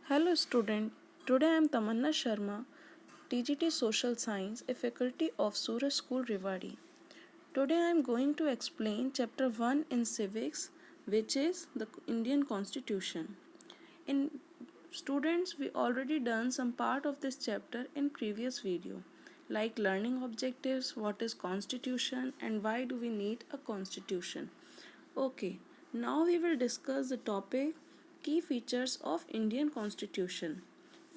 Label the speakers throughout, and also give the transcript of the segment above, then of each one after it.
Speaker 1: Hello student, today I am Tamanna Sharma, TGT Social Science, a faculty of Suraj School Rewari. Today I am going to explain chapter 1 in civics, which is the Indian Constitution. In students, we already done some part of this chapter in previous video, like learning objectives, what is constitution and why do we need a constitution. Okay, now we will discuss the topic key features of Indian Constitution.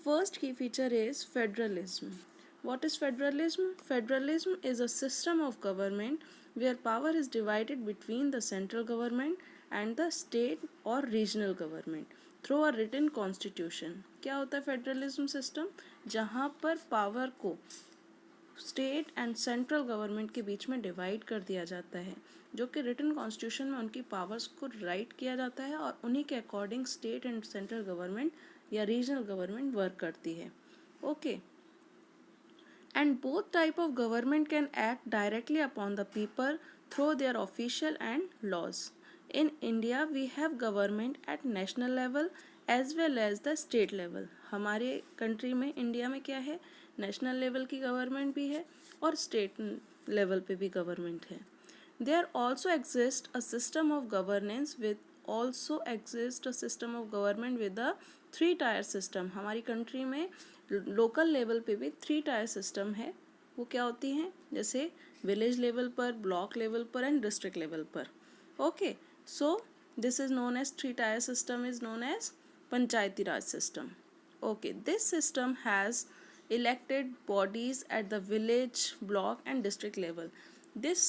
Speaker 1: First key feature is federalism. What is federalism? Federalism is a system of government where power is divided between the central government and the state or regional government through a written constitution. क्या होता है federalism system? जहाँ पर power को state and central government के बीच में divide कर दिया जाता है, जो कि रिटन कॉन्स्टिट्यूशन में उनकी पावर्स को राइट किया जाता है और उन्हीं के according state and central government या रीजनल गवर्नमेंट वर्क करती है. Okay, and both type of government can act directly upon the people through their official and laws. In India, we have government at national level as well as the state level. हमारे country में India में क्या है, national level की government भी है और state level पे भी गवर्नमेंट है. There also exists a system of governance with a 3-tier system. हमारी कंट्री में लोकल लेवल पे भी 3-tier system है. वो क्या होती हैं, जैसे विलेज लेवल पर, ब्लॉक लेवल पर एंड डिस्ट्रिक्ट लेवल पर. Okay, so this is known as 3-tier system is known as Panchayati Raj system. Okay, this system has elected bodies at the village, block and district level. This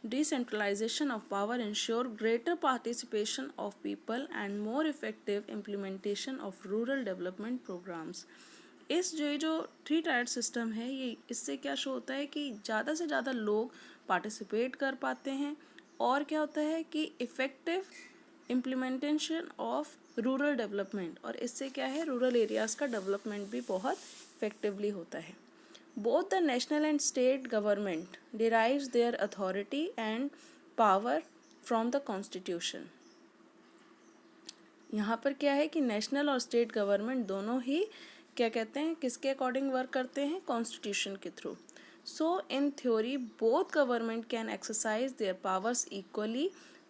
Speaker 1: decentralization of power ensure greater participation of people and more effective implementation of rural development programs. इस जो 3-tier system है, ये इससे क्या show होता है कि ज़्यादा से ज़्यादा लोग पार्टिसिपेट कर पाते हैं और क्या होता है कि effective implementation of rural development, और इससे क्या है, रूरल एरियाज़ का डेवलपमेंट भी बहुत इफेक्टिवली होता है. Both the national and state government derives there authority and power from the constitution. यहाँ पर क्या है कि नेशनल और स्टेट गवर्नमेंट दोनों ही क्या कहते हैं, किसके अकॉर्डिंग वर्क करते हैं, कॉन्स्टिट्यूशन के through. So in theory, both government can exercise their powers equally,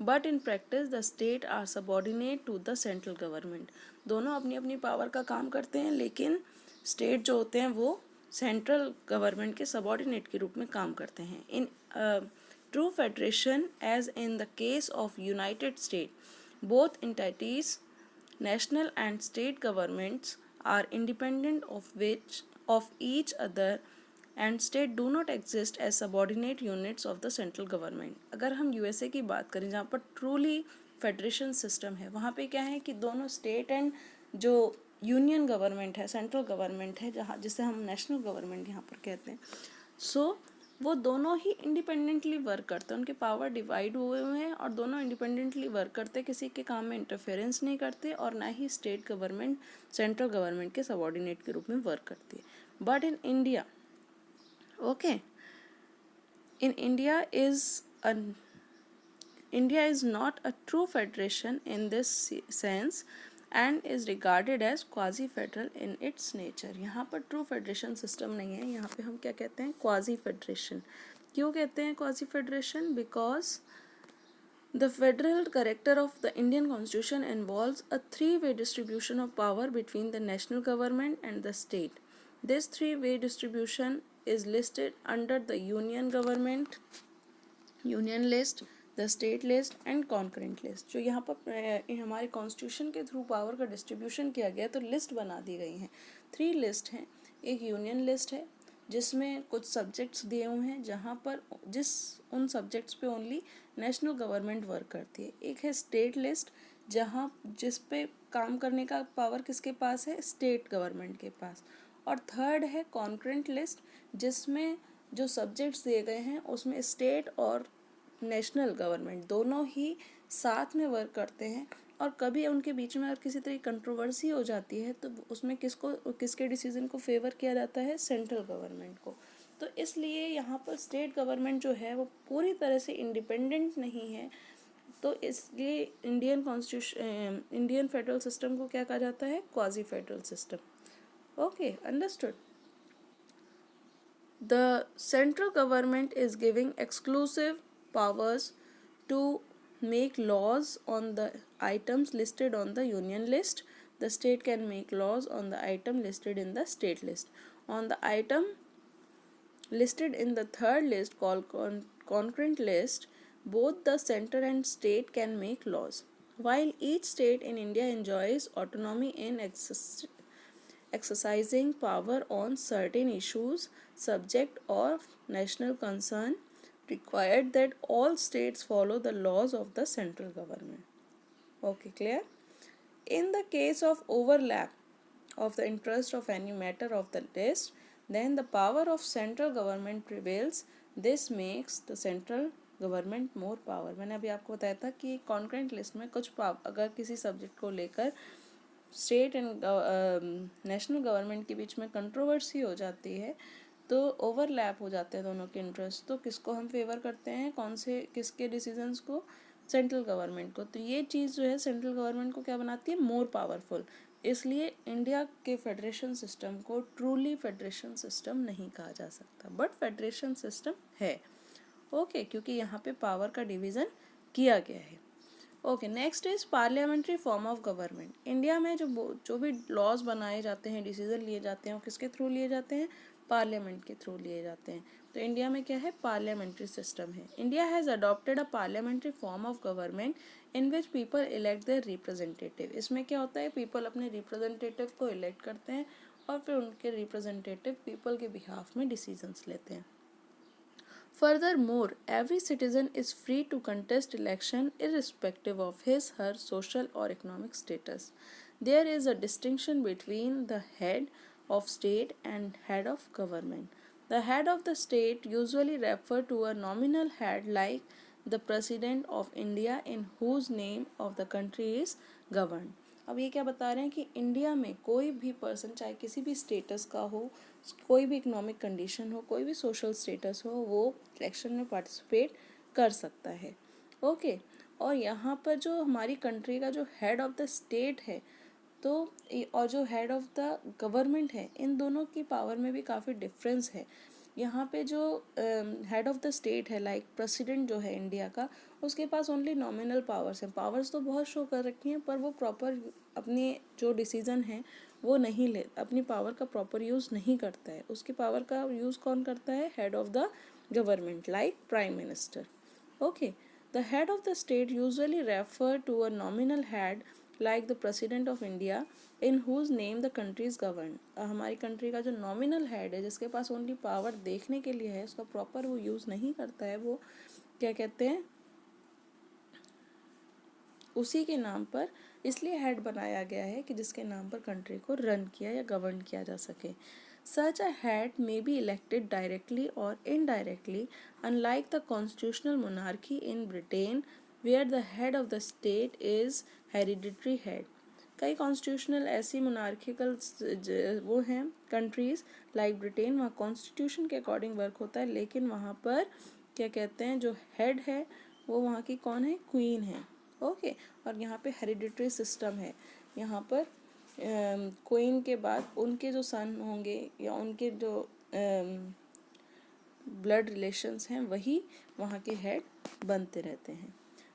Speaker 1: but in practice the state are subordinate to the central government. दोनों अपनी अपनी पावर का काम करते हैं, लेकिन स्टेट जो होते हैं वो सेंट्रल गवर्नमेंट के सबॉर्डिनेट के रूप में काम करते हैं. In true federation, as in the case of united state, both entities, national and state governments, are independent of each other and state do not exist as subordinate units of the central government. अगर हम USA की बात करें, जहाँ पर truly federation system है, वहाँ पे क्या है कि दोनों स्टेट एंड जो यूनियन गवर्नमेंट है, सेंट्रल गवर्नमेंट है, जहाँ जिसे हम नेशनल गवर्नमेंट यहाँ पर कहते हैं, सो वो दोनों ही इंडिपेंडेंटली वर्क करते हैं. उनके पावर डिवाइड हुए हुए हैं और दोनों इंडिपेंडेंटली वर्क करते हैं, किसी के काम में इंटरफेरेंस नहीं करते और ना ही स्टेट गवर्नमेंट सेंट्रल गवर्नमेंट के सबॉर्डिनेट के रूप में वर्क करती है. But in India, okay, in India is not a true federation in this sense and is regarded as quasi federal in its nature. यहाँ पर true federation system नहीं है, यहाँ पे हम क्या कहते हैं, quasi federation. क्यों कहते हैं quasi federation? Because the federal character of the Indian Constitution involves a 3-way distribution of power between the national government and the state. This 3-way distribution is listed under the union government, union list, the state list and concurrent list. जो यहाँ पर हमारे constitution के through power का distribution किया गया, तो list बना दी गई हैं. 3 लिस्ट हैं. एक यूनियन लिस्ट है जिसमें कुछ सब्जेक्ट्स दिए हुए हैं, जहाँ पर उन सब्जेक्ट्स पे ओनली नेशनल गवर्नमेंट वर्क करती है. एक है स्टेट लिस्ट, जिस पे काम करने का पावर किसके पास है, स्टेट गवर्नमेंट के पास. और थर्ड है कॉन्करेंट लिस्ट, जिसमें जो सब्जेक्ट्स दिए गए हैं उसमें स्टेट और नेशनल गवर्नमेंट दोनों ही साथ में वर्क करते हैं, और कभी उनके बीच में अगर किसी तरह की कंट्रोवर्सी हो जाती है तो उसमें किसके डिसीजन को फेवर किया जाता है, सेंट्रल गवर्नमेंट को. तो इसलिए यहाँ पर स्टेट गवर्नमेंट जो है वो पूरी तरह से इंडिपेंडेंट नहीं है, तो इसलिए इंडियन फेडरल सिस्टम को क्या कहा जाता है? Quasi federal system. Okay, understood. The central government is giving exclusive powers to make laws on the items listed on the union list. The state can make laws on the item listed in the state list. On the item listed in the third list called concurrent list, both the center and state can make laws. While each state in India enjoys autonomy in exercising power on certain issues subject of national concern, required that all states follow the laws of the central government. Okay, clear? In the case of overlap of the interest of any matter of the list, then the power of central government prevails. This makes the central government more power. मैंने अभी आपको बताया था कि concurrent list में कुछ अगर किसी सब्जेक्ट को लेकर स्टेट एंड नेशनल गवर्नमेंट के बीच में कंट्रोवर्सी हो जाती है तो ओवरलैप हो जाते हैं दोनों के इंटरेस्ट, तो किसको हम फेवर करते हैं, कौन से किसके डिसीजंस को? सेंट्रल गवर्नमेंट को। तो ये चीज़ जो है सेंट्रल गवर्नमेंट को क्या बनाती है? More powerful. इसलिए इंडिया के फेडरेशन सिस्टम को ट्रूली फेडरेशन सिस्टम नहीं कहा जा सकता, बट फेडरेशन सिस्टम है। ओके, क्योंकि यहाँ पे पावर का डिवीज़न किया गया है। Okay, next is parliamentary form of government. India में जो भी लॉज बनाए जाते हैं, डिसीजन लिए जाते हैं, वो किसके थ्रू लिए जाते हैं? पार्लियामेंट के थ्रू लिए जाते हैं। तो इंडिया में क्या है? पार्लियामेंट्री सिस्टम है। India has adopted a parliamentary form of government in which people elect their representative. इसमें क्या होता है? पीपल अपने रिप्रेजेंटेटिव को इलेक्ट करते हैं और फिर उनके रिप्रेजेंटेटिव पीपल के बिहाफ में डिसीजंस लेते हैं। Furthermore, every citizen is free to contest election irrespective of his, her social or economic status. There is a distinction between the head of state and head of government. The head of the state usually refer to a nominal head like the President of India in whose name of the country is governed. अब ये क्या बता रहे हैं कि India में कोई भी पर्सन, चाहे किसी भी स्टेटस का हो, कोई भी इकोनॉमिक कंडीशन हो, कोई भी सोशल स्टेटस हो, वो इलेक्शन में पार्टिसिपेट कर सकता है। ओके, और यहाँ पर जो हमारी कंट्री का जो हेड ऑफ द स्टेट है तो और जो हेड ऑफ द गवर्नमेंट है, इन दोनों की पावर में भी काफ़ी डिफरेंस है। यहाँ पे जो हेड ऑफ द स्टेट है, लाइक प्रेसिडेंट जो है इंडिया का, उसके पास ओनली नॉमिनल पावर्स हैं। पावर्स तो बहुत शो कर रखी हैं, पर वो प्रॉपर अपनी जो डिसीज़न है वो नहीं ले, अपनी पावर का प्रॉपर यूज़ नहीं करता है। उसकी पावर का यूज़ कौन करता है? Head of the government, like prime minister. Okay, the head of the state usually refer to a nominal head like the president of India in whose name the country is govern. हमारी country का जो nominal head है, जिसके पास only power देखने के लिए है, उसका प्रॉपर वो यूज़ नहीं करता है, वो क्या कहते हैं? उसी के नाम पर इसलिए हेड बनाया गया है कि जिसके नाम पर कंट्री को रन किया या गवर्न किया जा सके। Such a head may be elected directly or indirectly, unlike the constitutional monarchy in Britain, where the head of the state is hereditary head. कई कॉन्स्टिट्यूशनल ऐसी मोनार्किकल वो हैं कंट्रीज़ लाइक ब्रिटेन, वहाँ कॉन्स्टिट्यूशन के according work होता है, लेकिन वहाँ पर क्या कहते हैं, जो हेड है वो वहाँ की कौन है? क्वीन है। ओके, और यहाँ पे हेरिडिटरी सिस्टम है। यहाँ पर क्वीन के बाद उनके जो सन होंगे या उनके जो ब्लड रिलेशंस हैं वही वहाँ के हेड बनते रहते हैं।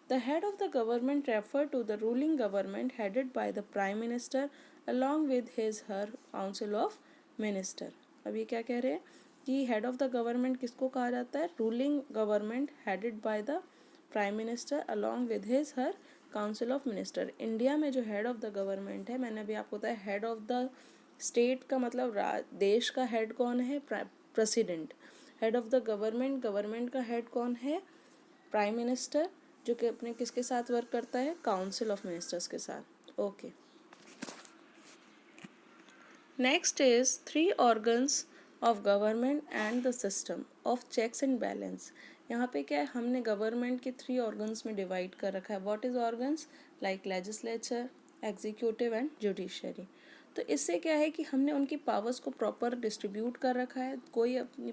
Speaker 1: The head of the government refer to the ruling government headed by the prime minister along with his her council of minister. अब ये क्या कह रहे हैं कि head of the government किसको कहा जाता है? ruling government headed by the prime minister along with his her council of minister. India में जो head of the government है, मैंने अभी आपको बताया head of the state का मतलब देश का head कौन है? president. head of the government, government का head कौन है? prime minister, जो कि अपने किसके साथ वर्क करता है? काउंसिल ऑफ मिनिस्टर्स के साथ। Okay, next is 3 organs of government and the system of checks and balance. यहाँ पे क्या है? हमने गवर्नमेंट के 3 ऑर्गन्स में डिवाइड कर रखा है। What is organs? Like legislature, executive and judiciary. तो इससे क्या है कि हमने उनकी पावर्स को प्रॉपर डिस्ट्रीब्यूट कर रखा है, कोई अपनी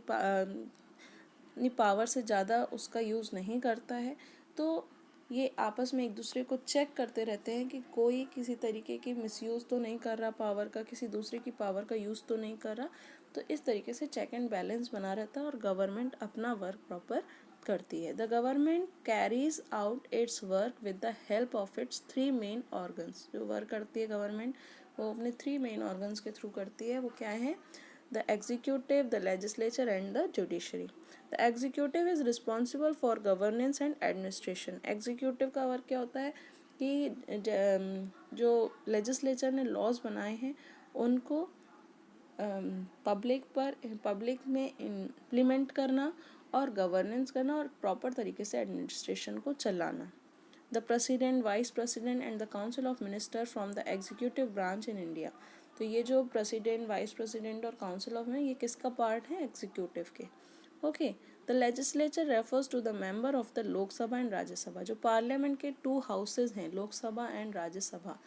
Speaker 1: पावर से ज़्यादा उसका यूज़ नहीं करता है। तो ये आपस में एक दूसरे को चेक करते रहते हैं कि कोई किसी तरीके की मिसयूज़ तो नहीं कर रहा पावर का, किसी दूसरे की पावर का यूज़ तो नहीं कर रहा। तो इस तरीके से चेक एंड बैलेंस बना रहता है और गवर्नमेंट अपना वर्क प्रॉपर करती है। The government carries out it's work with the help of its 3 main organs. जो वर्क करती है गवर्नमेंट वो अपने 3 मेन ऑर्गन्स के थ्रू करती है। वो क्या है? The executive, the legislature and the judiciary. The executive is responsible for governance and administration. Executive का वर्क क्या होता है कि जो लेजिस्लेचर ने लॉज बनाए हैं उनको पब्लिक में इम्प्लीमेंट करना और गवर्नेंस करना और प्रॉपर तरीके से एडमिनिस्ट्रेशन को चलाना। The president, vice president and the council of minister from the executive branch in India. तो ये जो प्रेसिडेंट, वाइस प्रेसिडेंट और काउंसिल ऑफ में ये किसका पार्ट है? एग्जीक्यूटिव के। Okay. The legislature refers to the member of the Lok Sabha and Rajya Sabha. जो पार्लियामेंट के 2 हाउसेज हैं, लोकसभा एंड राज्यसभा,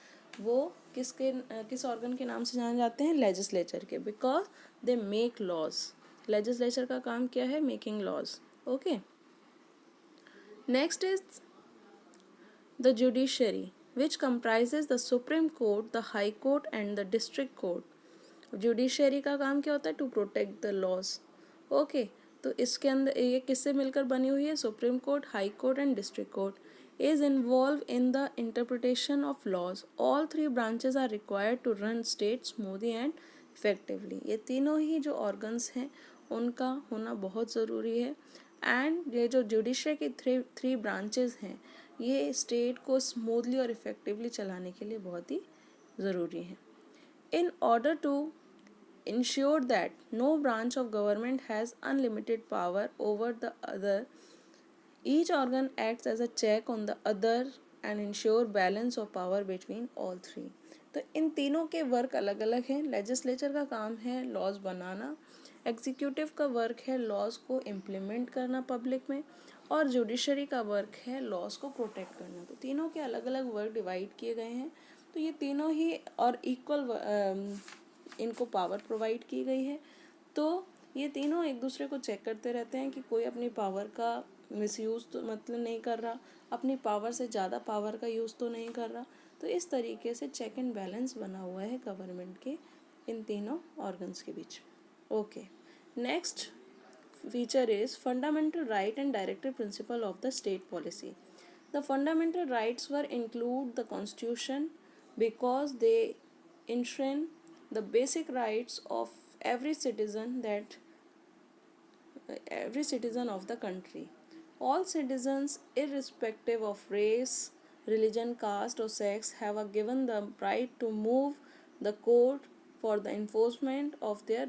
Speaker 1: वो किस ऑर्गन के नाम से जाने जाते हैं? लेजिस्लेचर के, because they make laws. Legislature का काम क्या है? Making laws. Okay. Next is the judiciary, which comprises the Supreme Court, the High Court and the District Court. Judiciary का काम क्या होता है? To protect the laws. Okay. तो इसके अंदर ये किससे मिलकर बनी हुई है? Supreme court, high court and district court is involve in the interpretation of laws. All 3 branches are required to run state smoothly and effectively. ये तीनों ही जो ऑर्गन्स हैं उनका होना बहुत ज़रूरी है। एंड ये जो जुडिशरी की 3 ब्रांचेज हैं ये स्टेट को स्मूथली और इफेक्टिवली चलाने के लिए बहुत ही ज़रूरी है। In order to ensure that no branch of government has unlimited power over the other, each organ acts as a check on the other and ensure balance of power between all 3. तो इन तीनों के work अलग अलग हैं। Legislature का काम है laws बनाना, executive का वर्क है लॉज को इम्प्लीमेंट करना पब्लिक में, और जुडिशरी का वर्क है लॉज को प्रोटेक्ट करना। तो तीनों के अलग अलग वर्क डिवाइड किए गए हैं। तो ये तीनों ही और इक्वल इनको पावर प्रोवाइड की गई है। तो ये तीनों एक दूसरे को चेक करते रहते हैं कि कोई अपनी पावर का मिसयूज़ तो मतलब नहीं कर रहा, अपनी पावर से ज़्यादा पावर का यूज़ तो नहीं कर रहा। तो इस तरीके से चेक एंड बैलेंस बना हुआ है गवर्नमेंट के इन तीनों ऑर्गन्स के बीच। Okay. Next feature is fundamental right and directive principle of the state policy. The fundamental rights were include the constitution because they enshrine the basic rights of every citizen of the country. All citizens, irrespective of race, religion, caste, or sex, have a given the right to move the court for the enforcement of their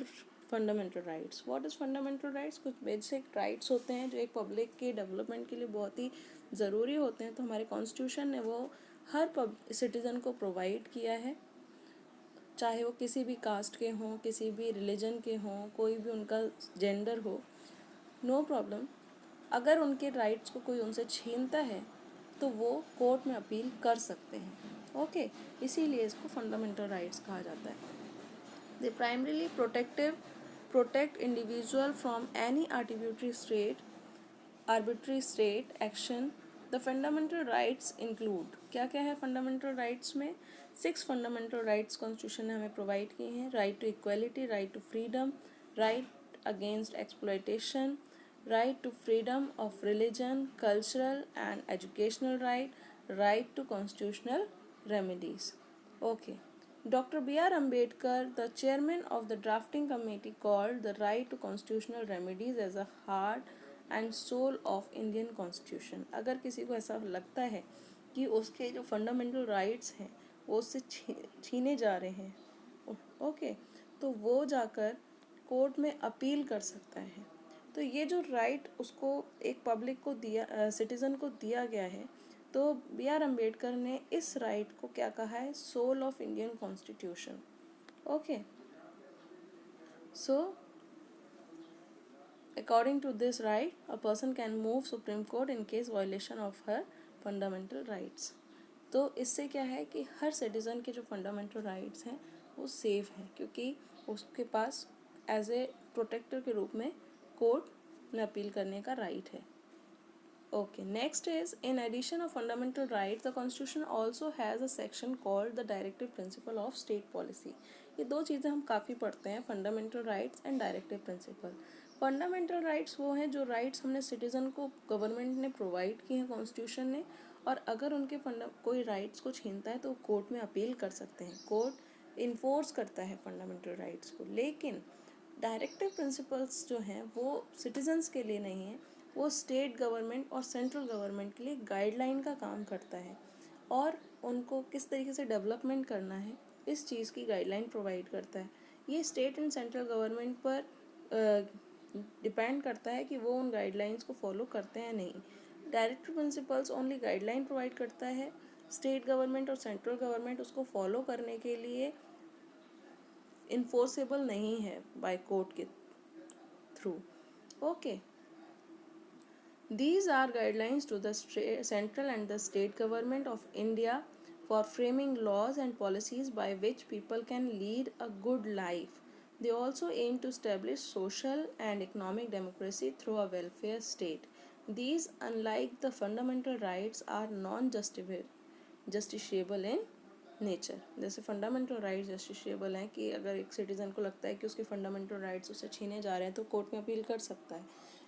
Speaker 1: fundamental rights. What is fundamental rights? कुछ basic rights होते हैं जो एक public के development के लिए बहुत ही ज़रूरी होते हैं. तो हमारे कॉन्स्टिट्यूशन ने वो हर सिटीज़न को प्रोवाइड किया है, चाहे वो किसी भी कास्ट के हों, किसी भी रिलीजन के हों, कोई भी उनका जेंडर हो, नो प्रॉब्लम. अगर उनके राइट्स को कोई उनसे छीनता है तो वो कोर्ट में अपील कर सकते हैं. ओके, इसीलिए इसको फंडामेंटल राइट्स कहा जाता है. दे primarily protect individual from any arbitrary state action. The fundamental rights include, क्या क्या है fundamental rights में? 6 fundamental rights कॉन्स्टिट्यूशन ने हमें प्रोवाइड किए हैं. Right to equality, right to freedom, right against exploitation, right to freedom of religion, cultural and educational right, right to constitutional remedies. Okay. Dr. B.R. Ambedkar, the chairman of the drafting committee, called the right to constitutional remedies as a heart and soul of Indian Constitution. अगर किसी को ऐसा लगता है कि उसके जो fundamental rights हैं वो उससे छीने जा रहे हैं, ओके, तो वो जाकर कोर्ट में अपील कर सकता है. तो ये जो राइट उसको एक पब्लिक को दिया, सिटीज़न को दिया गया है, तो बी आर अम्बेडकर ने इस राइट को क्या कहा है? Soul of Indian constitution. Okay, so according to this right a person can move supreme court in case violation of her fundamental rights. तो इससे क्या है कि हर सिटीज़न के जो फंडामेंटल राइट्स हैं वो सेफ हैं, क्योंकि उसके पास एज ए प्रोटेक्टर के रूप में कोर्ट में अपील करने का राइट है. Okay, next is in addition of fundamental rights, the constitution also has a section called the directive principle of state policy. ये दो चीज़ें हम काफ़ी पढ़ते हैं, fundamental rights and directive principle. Fundamental rights वो हैं जो राइट्स हमने सिटीज़न को गवर्नमेंट ने प्रोवाइड किए हैं कॉन्स्टिट्यूशन ने, और अगर उनके कोई राइट्स को छीनता है तो वो कोर्ट में अपील कर सकते हैं, कोर्ट इन्फोर्स करता है फंडामेंटल राइट्स को. लेकिन डायरेक्टिव प्रिंसिपल्स जो हैं वो सिटीजन्स के लिए नहीं है, वो स्टेट गवर्नमेंट और सेंट्रल गवर्नमेंट के लिए गाइडलाइन का काम करता है, और उनको किस तरीके से डेवलपमेंट करना है इस चीज़ की गाइडलाइन प्रोवाइड करता है. ये स्टेट एंड सेंट्रल गवर्नमेंट पर डिपेंड करता है कि वो उन गाइडलाइंस को फॉलो करते हैं नहीं. Directive principles only guideline provide करता है, स्टेट गवर्नमेंट और सेंट्रल गवर्नमेंट उसको फॉलो करने के लिए इन्फोर्सेबल नहीं है बाय कोर्ट के through. Okay, these are guidelines to the central and the state government of India for framing laws and policies by which people can lead a good life. They also aim to establish social and economic democracy through a welfare state. These, unlike the fundamental rights, are non-justiciable in nature. जैसे fundamental rights justiciable हैं कि अगर एक citizen को लगता है कि उसके फंडामेंटल राइट्स उससे छीने जा रहे हैं तो कोर्ट में अपील कर सकता है.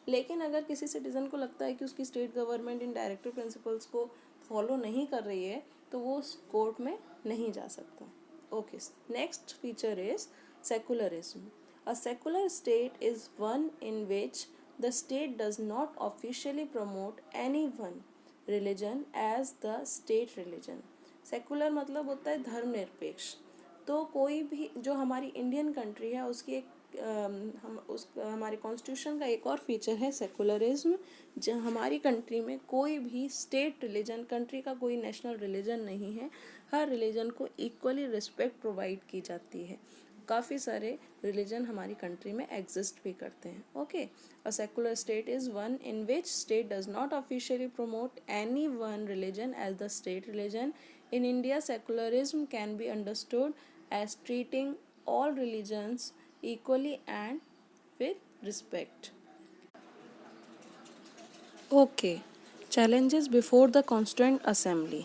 Speaker 1: लेकिन अगर किसी सिटीज़न को लगता है कि उसकी state government in directive principles को फॉलो नहीं कर रही है तो वो उस कोर्ट में नहीं जा सकता. Okay, next feature is secularism. A secular state is one in which the state does not officially promote any one religion as the state religion. Secular मतलब होता है धर्मनिरपेक्ष. तो कोई भी जो हमारी इंडियन कंट्री है उसकी एक हमारे कॉन्स्टिट्यूशन का एक और फीचर है सेकुलरिज्म. जहाँ हमारी कंट्री में कोई भी स्टेट रिलीजन, कंट्री का कोई नेशनल रिलीजन नहीं है, हर रिलीजन को इक्वली रिस्पेक्ट प्रोवाइड की जाती है. काफ़ी सारे रिलीजन हमारी कंट्री में एग्जिस्ट भी करते हैं. Okay, a secular state is one in which state does not officially promote any one religion as the state religion. In India, secularism can be understood as treating all religions equally and with respect. Okay, challenges before the Constituent Assembly.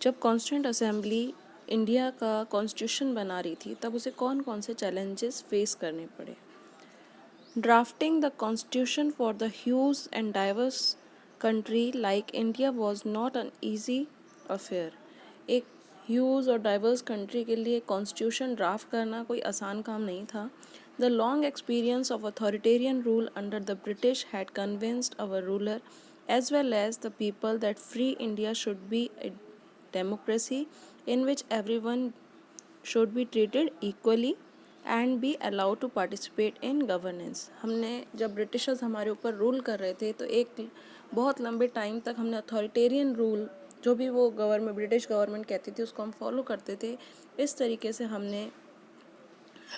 Speaker 1: जब constituent assembly India का constitution बना रही थी तब उसे कौन कौन से चैलेंजेस फेस करने पड़े. Drafting the constitution for the huge and diverse country like India was not an easy affair. एक ह्यूज और डाइवर्स कंट्री के लिए कॉन्स्टिट्यूशन ड्राफ्ट करना कोई आसान काम नहीं था. The long experience of authoritarian rule under the British had convinced our ruler as well as the people that free India should be a democracy in which everyone should be treated equally and be allowed to participate in governance. हमने जब Britishers हमारे ऊपर rule कर रहे थे तो एक बहुत लंबे टाइम तक हमने अथॉरिटेरियन रूल, जो भी वो गवर्नमेंट ब्रिटिश गवर्नमेंट कहती थी उसको हम फॉलो करते थे. इस तरीके से हमने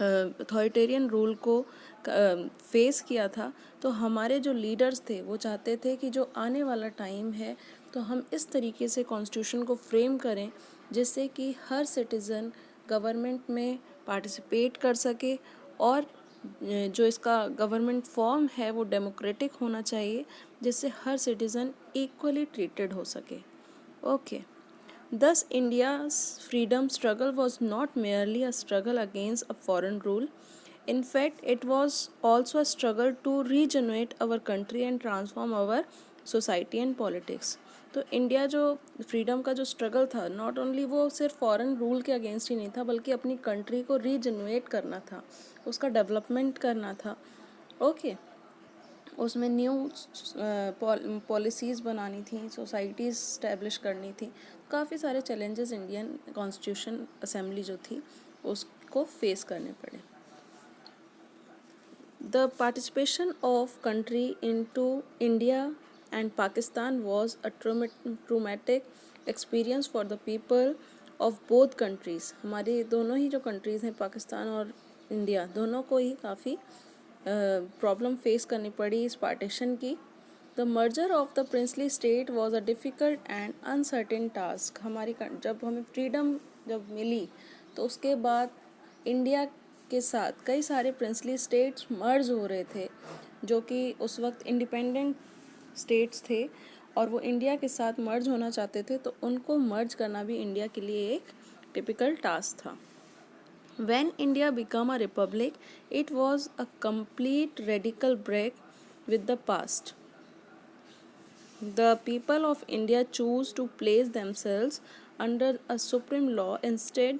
Speaker 1: अथॉरिटेरियन रूल को फेस किया था. तो हमारे जो लीडर्स थे वो चाहते थे कि जो आने वाला टाइम है तो हम इस तरीके से कॉन्स्टिट्यूशन को फ्रेम करें जिससे कि हर सिटीज़न गवर्नमेंट में पार्टिसिपेट कर सके, और जो इसका गवर्नमेंट फॉर्म है वो डेमोक्रेटिक होना चाहिए जिससे हर सिटीज़न इक्वली ट्रीटेड हो सके. Okay, thus India's freedom struggle was not merely a struggle against a foreign rule. In fact, it was also a struggle to regenerate our country and transform our society and politics. तो India जो freedom का जो struggle था, not only वो सिर्फ foreign rule के against ही नहीं था बल्कि अपनी कंट्री को रीजनरेट करना था, उसका डेवलपमेंट करना था. ओके, उसमें न्यू पॉलिसीज़ बनानी थी, सोसाइटीज़ स्टैब्लिश करनी थी. काफ़ी सारे चैलेंजेस इंडियन कॉन्स्टिट्यूशन असेंबली जो थी उसको फेस करने पड़े. The participation of country into India and Pakistan was a traumatic experience for the people of both countries. हमारी दोनों ही जो कंट्रीज़ हैं, पाकिस्तान और इंडिया, दोनों को ही काफ़ी प्रॉब्लम फेस करनी पड़ी इस पार्टीशन की. The merger of the princely state was a difficult and uncertain task. हमारी जब हमें फ्रीडम जब मिली तो उसके बाद इंडिया के साथ कई सारे प्रिंसली स्टेट्स मर्ज हो रहे थे जो कि उस वक्त इंडिपेंडेंट स्टेट्स थे और वो इंडिया के साथ मर्ज होना चाहते थे, तो उनको मर्ज करना भी इंडिया के लिए एक टिपिकल टास्क था. When India became a republic, it was a complete radical break with the past. The people of India chose to place themselves under a supreme law instead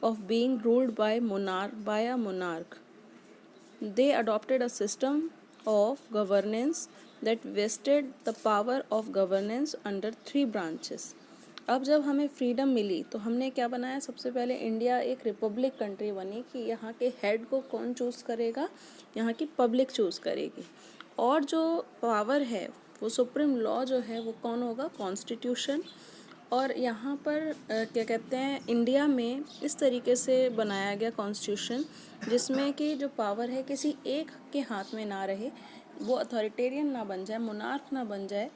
Speaker 1: of being ruled by a monarch. They adopted a system of governance that vested the power of governance under three branches. अब जब हमें freedom मिली तो हमने क्या बनाया, सबसे पहले India एक रिपब्लिक कंट्री बनी कि यहाँ के हेड को कौन चूज़ करेगा, यहाँ की पब्लिक चूज़ करेगी. और जो पावर है वो सुप्रीम लॉ जो है वो कौन होगा, कॉन्स्टिट्यूशन. और यहाँ पर क्या कहते हैं, इंडिया में इस तरीके से बनाया गया कॉन्स्टिट्यूशन जिसमें कि जो पावर है किसी एक के हाथ में ना रहे, वो अथॉरिटेरियन ना बन जाए, मोनार्क ना बन जाए.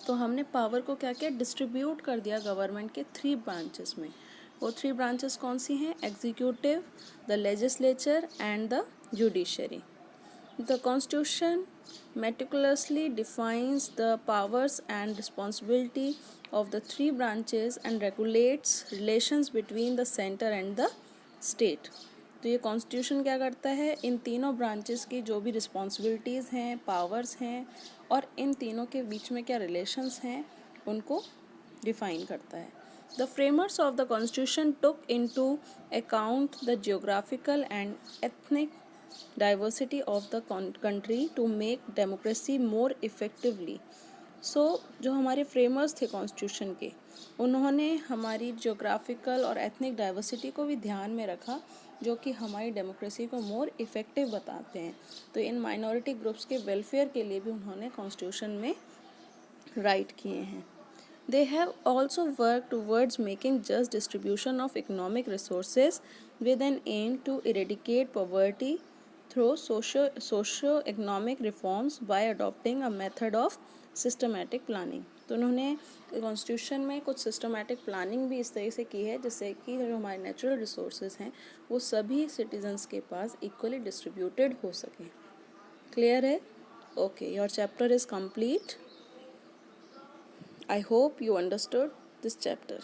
Speaker 1: तो हमने पावर को क्या किया, डिस्ट्रीब्यूट कर दिया गवर्नमेंट के थ्री ब्रांचेस में. वो थ्री ब्रांचेस कौन सी हैं, executive, the legislature and the judiciary. The Constitution meticulously defines the powers and responsibility of the three branches and regulates relations between the center and the state. तो ये constitution क्या करता है, इन तीनों ब्रांचेस की जो भी रिस्पॉन्सिबिलिटीज़ हैं, पावर्स हैं और इन तीनों के बीच में क्या रिलेशंस हैं, उनको डिफाइन करता है. The framers of the Constitution took into account the geographical and ethnic diversity of the country to make democracy more effectively. जो हमारे फ्रेमर्स थे कॉन्स्टिट्यूशन के, उन्होंने हमारी जियोग्राफिकल और एथनिक डाइवर्सिटी को भी ध्यान में रखा, जो कि हमारी डेमोक्रेसी को मोर इफ़ेक्टिव बताते हैं. तो इन माइनॉरिटी ग्रुप्स के वेलफेयर के लिए भी उन्होंने कॉन्स्टिट्यूशन में राइट किए हैं. They have also worked towards making just distribution of economic resources with an aim to eradicate poverty through socio-economic reforms by adopting a method of systematic planning. तो उन्होंने कॉन्स्टिट्यूशन में कुछ सिस्टमेटिक प्लानिंग भी इस तरह से की है जिससे कि जो हमारे नेचुरल रिसोर्सेज हैं वो सभी सिटीजन्स के पास इक्वली डिस्ट्रीब्यूटेड हो सकें. क्लियर है? Okay, your chapter is complete. I hope you understood this chapter.